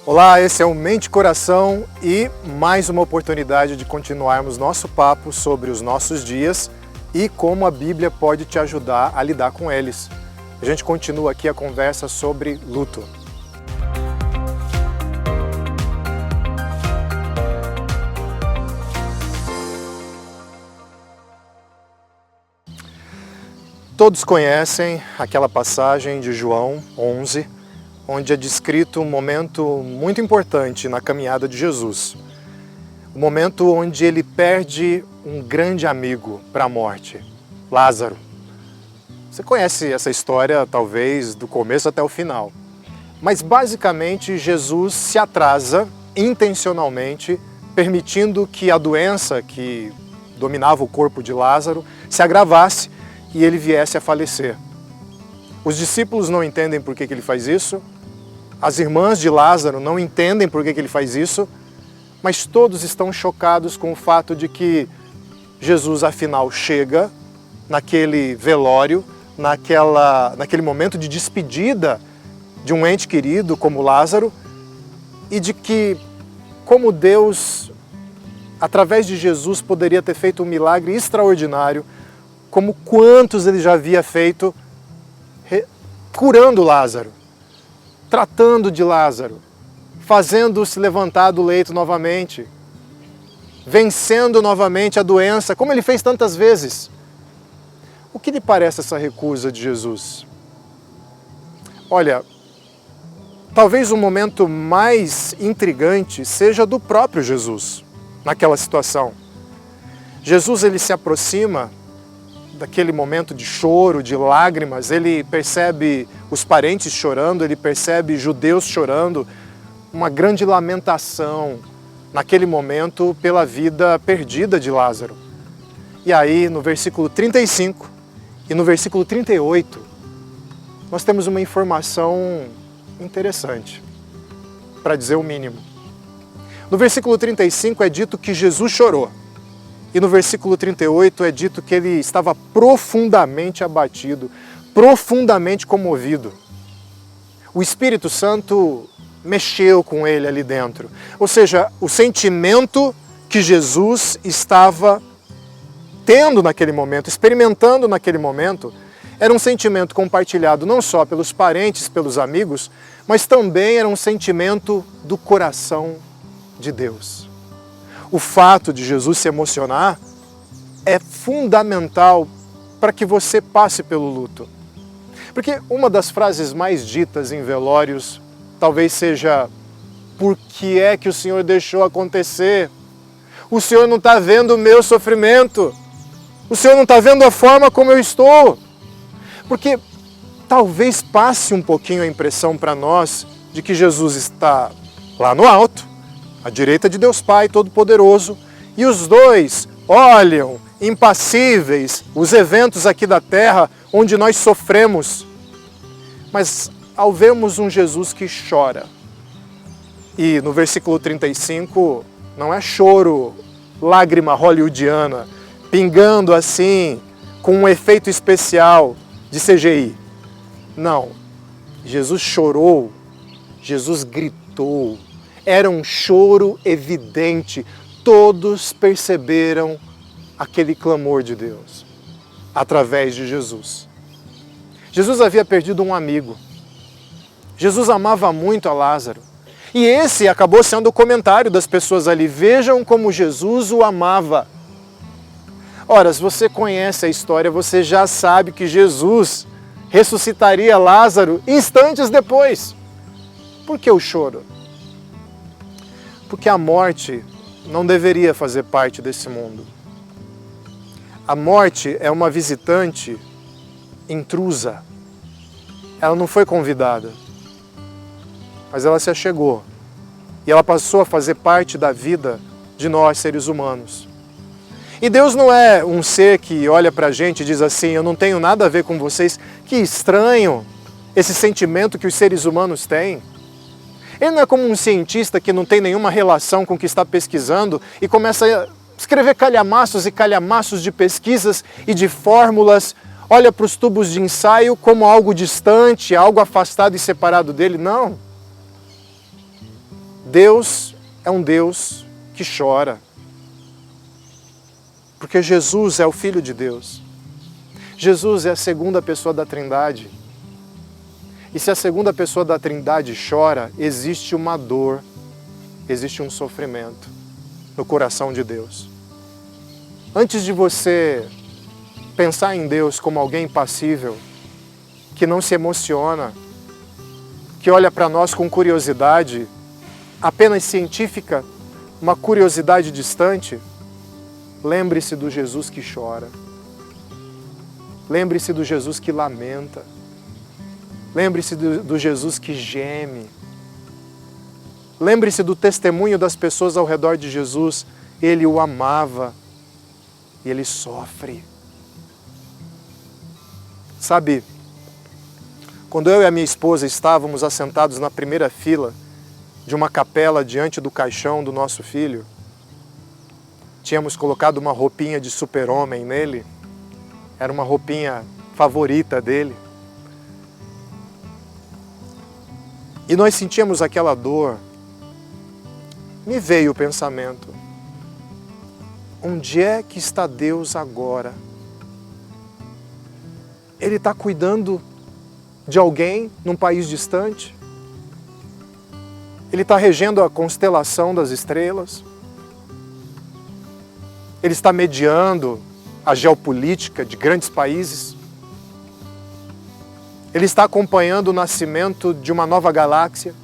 Olá, esse é o Mente e Coração e mais uma oportunidade de continuarmos nosso papo sobre os nossos dias e como a Bíblia pode te ajudar a lidar com eles. A gente continua aqui a conversa sobre luto. Todos conhecem aquela passagem de João 11, onde é descrito um momento muito importante na caminhada de Jesus. O momento onde ele perde um grande amigo para a morte, Lázaro. Você conhece essa história, talvez, do começo até o final. Mas, basicamente, Jesus se atrasa intencionalmente, permitindo que a doença que dominava o corpo de Lázaro se agravasse e ele viesse a falecer. Os discípulos não entendem por que ele faz isso, as irmãs de Lázaro não entendem por que ele faz isso, mas todos estão chocados com o fato de que Jesus, afinal, chega naquele velório, naquele momento de despedida de um ente querido como Lázaro, e de que, como Deus, através de Jesus, poderia ter feito um milagre extraordinário, como quantos ele já havia feito, curando Lázaro, tratando de Lázaro, fazendo-o se levantar do leito novamente, vencendo novamente a doença, como ele fez tantas vezes. O que lhe parece essa recusa de Jesus? Olha, talvez o momento mais intrigante seja do próprio Jesus, naquela situação. Jesus, ele se aproxima daquele momento de choro, de lágrimas, ele percebe os parentes chorando, ele percebe judeus chorando, uma grande lamentação naquele momento pela vida perdida de Lázaro. E aí, no versículo 35 e no versículo 38, nós temos uma informação interessante, para dizer o mínimo. No versículo 35 é dito que Jesus chorou. E no versículo 38 é dito que ele estava profundamente abatido, profundamente comovido. O Espírito Santo mexeu com ele ali dentro. Ou seja, o sentimento que Jesus estava tendo naquele momento, experimentando naquele momento, era um sentimento compartilhado não só pelos parentes, pelos amigos, mas também era um sentimento do coração de Deus. O fato de Jesus se emocionar é fundamental para que você passe pelo luto. Porque uma das frases mais ditas em velórios talvez seja: por que é que o Senhor deixou acontecer? O Senhor não está vendo o meu sofrimento. O Senhor não está vendo a forma como eu estou. Porque talvez passe um pouquinho a impressão para nós de que Jesus está lá no alto, à direita de Deus Pai Todo-Poderoso, e os dois olham impassíveis os eventos aqui da terra onde nós sofremos. Mas ao vermos um Jesus que chora, e no versículo 35 não é choro, lágrima hollywoodiana, pingando assim, com um efeito especial de CGI. Não, Jesus chorou, Jesus gritou. Era um choro evidente, todos perceberam aquele clamor de Deus, através de Jesus. Jesus havia perdido um amigo. Jesus amava muito a Lázaro. E esse acabou sendo o comentário das pessoas ali. Vejam como Jesus o amava. Ora, se você conhece a história, você já sabe que Jesus ressuscitaria Lázaro instantes depois. Por que o choro? Porque a morte não deveria fazer parte desse mundo. A morte é uma visitante intrusa. Ela não foi convidada, mas ela se achegou. E ela passou a fazer parte da vida de nós, seres humanos. E Deus não é um ser que olha para a gente e diz assim: eu não tenho nada a ver com vocês. Que estranho esse sentimento que os seres humanos têm. Ele não é como um cientista que não tem nenhuma relação com o que está pesquisando e começa a escrever calhamaços e calhamaços de pesquisas e de fórmulas, olha para os tubos de ensaio como algo distante, algo afastado e separado dele. Não. Deus é um Deus que chora. Porque Jesus é o Filho de Deus. Jesus é a segunda pessoa da Trindade. E se a segunda pessoa da Trindade chora, existe uma dor, existe um sofrimento no coração de Deus. Antes de você pensar em Deus como alguém impassível, que não se emociona, que olha para nós com curiosidade, apenas científica, uma curiosidade distante, lembre-se do Jesus que chora. Lembre-se do Jesus que lamenta. Lembre-se do Jesus que geme. Lembre-se do testemunho das pessoas ao redor de Jesus. Ele o amava e ele sofre. Sabe, quando eu e a minha esposa estávamos assentados na primeira fila de uma capela diante do caixão do nosso filho, tínhamos colocado uma roupinha de super-homem nele, era uma roupinha favorita dele. E nós sentíamos aquela dor. Me veio o pensamento, onde é que está Deus agora? Ele está cuidando de alguém num país distante? Ele está regendo a constelação das estrelas? Ele está mediando a geopolítica de grandes países? Ele está acompanhando o nascimento de uma nova galáxia?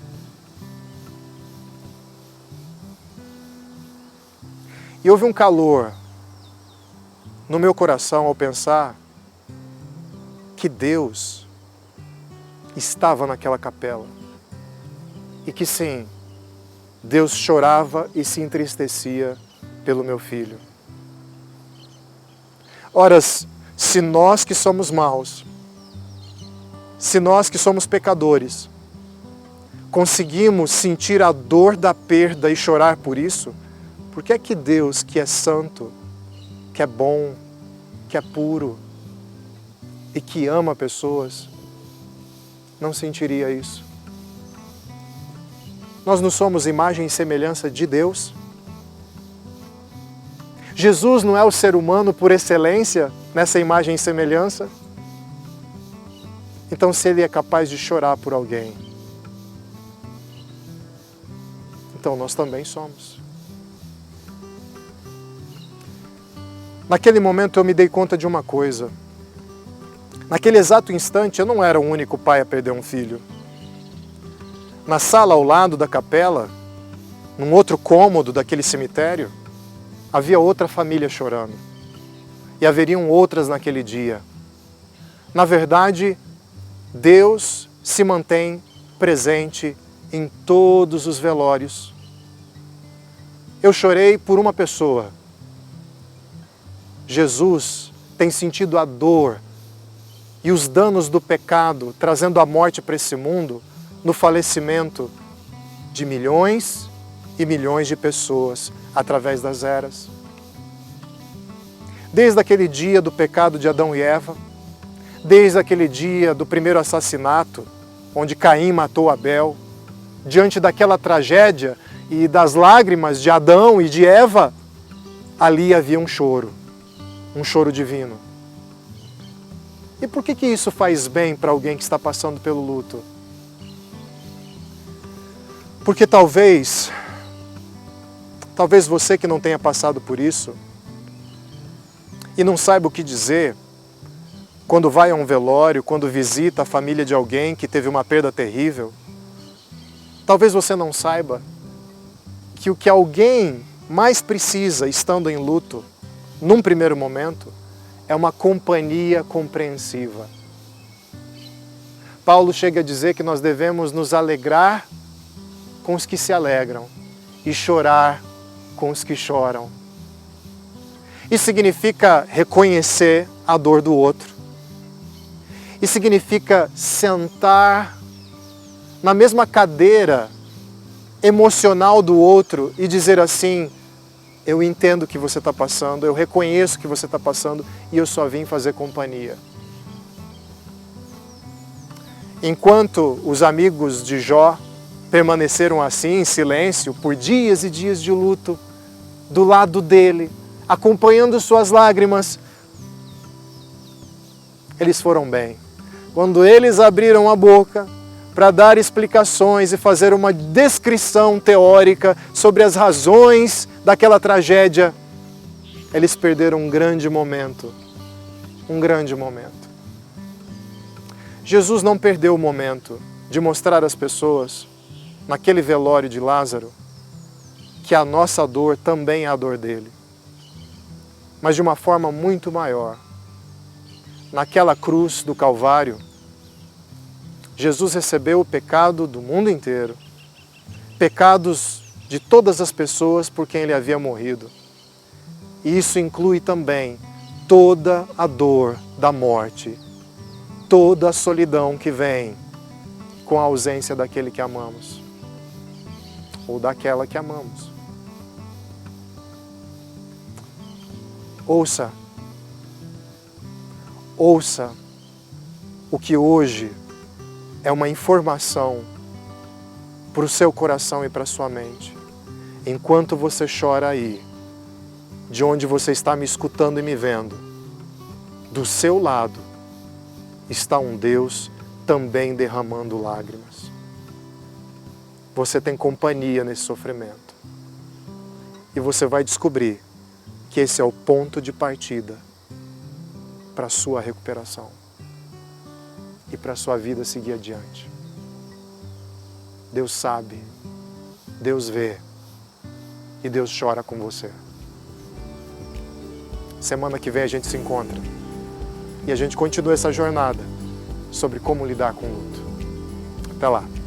E houve um calor no meu coração ao pensar que Deus estava naquela capela. E que sim, Deus chorava e se entristecia pelo meu filho. Ora, se nós que somos maus, se nós que somos pecadores, conseguimos sentir a dor da perda e chorar por isso, por que é que Deus, que é santo, que é bom, que é puro e que ama pessoas, não sentiria isso? Nós não somos imagem e semelhança de Deus? Jesus não é o ser humano por excelência nessa imagem e semelhança? Então, se Ele é capaz de chorar por alguém, então nós também somos. Naquele momento eu me dei conta de uma coisa. Naquele exato instante eu não era o único pai a perder um filho. Na sala ao lado da capela, num outro cômodo daquele cemitério, havia outra família chorando. E haveriam outras naquele dia. Na verdade, Deus se mantém presente em todos os velórios. Eu chorei por uma pessoa. Jesus tem sentido a dor e os danos do pecado, trazendo a morte para esse mundo, no falecimento de milhões e milhões de pessoas através das eras. Desde aquele dia do pecado de Adão e Eva, desde aquele dia do primeiro assassinato, onde Caim matou Abel, diante daquela tragédia e das lágrimas de Adão e de Eva, ali havia um choro divino. E por que isso faz bem para alguém que está passando pelo luto? Porque talvez você que não tenha passado por isso e não saiba o que dizer quando vai a um velório, quando visita a família de alguém que teve uma perda terrível, talvez você não saiba que o que alguém mais precisa estando em luto, num primeiro momento, é uma companhia compreensiva. Paulo chega a dizer que nós devemos nos alegrar com os que se alegram e chorar com os que choram. Isso significa reconhecer a dor do outro. Isso significa sentar na mesma cadeira emocional do outro e dizer assim: eu entendo o que você está passando, eu reconheço o que você está passando e eu só vim fazer companhia. Enquanto os amigos de Jó permaneceram assim em silêncio por dias e dias de luto, do lado dele, acompanhando suas lágrimas. Eles foram bem. Quando eles abriram a boca para dar explicações e fazer uma descrição teórica sobre as razões daquela tragédia, eles perderam um grande momento. Um grande momento. Jesus não perdeu o momento de mostrar às pessoas, naquele velório de Lázaro, que a nossa dor também é a dor dele. Mas de uma forma muito maior. Naquela cruz do Calvário, Jesus recebeu o pecado do mundo inteiro, pecados de todas as pessoas por quem ele havia morrido. E isso inclui também toda a dor da morte, toda a solidão que vem com a ausência daquele que amamos, ou daquela que amamos. Ouça o que hoje é uma informação para o seu coração e para a sua mente. Enquanto você chora aí, de onde você está me escutando e me vendo, do seu lado está um Deus também derramando lágrimas. Você tem companhia nesse sofrimento. E você vai descobrir que esse é o ponto de partida para a sua recuperação e para a sua vida seguir adiante. Deus sabe, Deus vê e Deus chora com você. Semana que vem a gente se encontra e a gente continua essa jornada sobre como lidar com o luto. Até lá!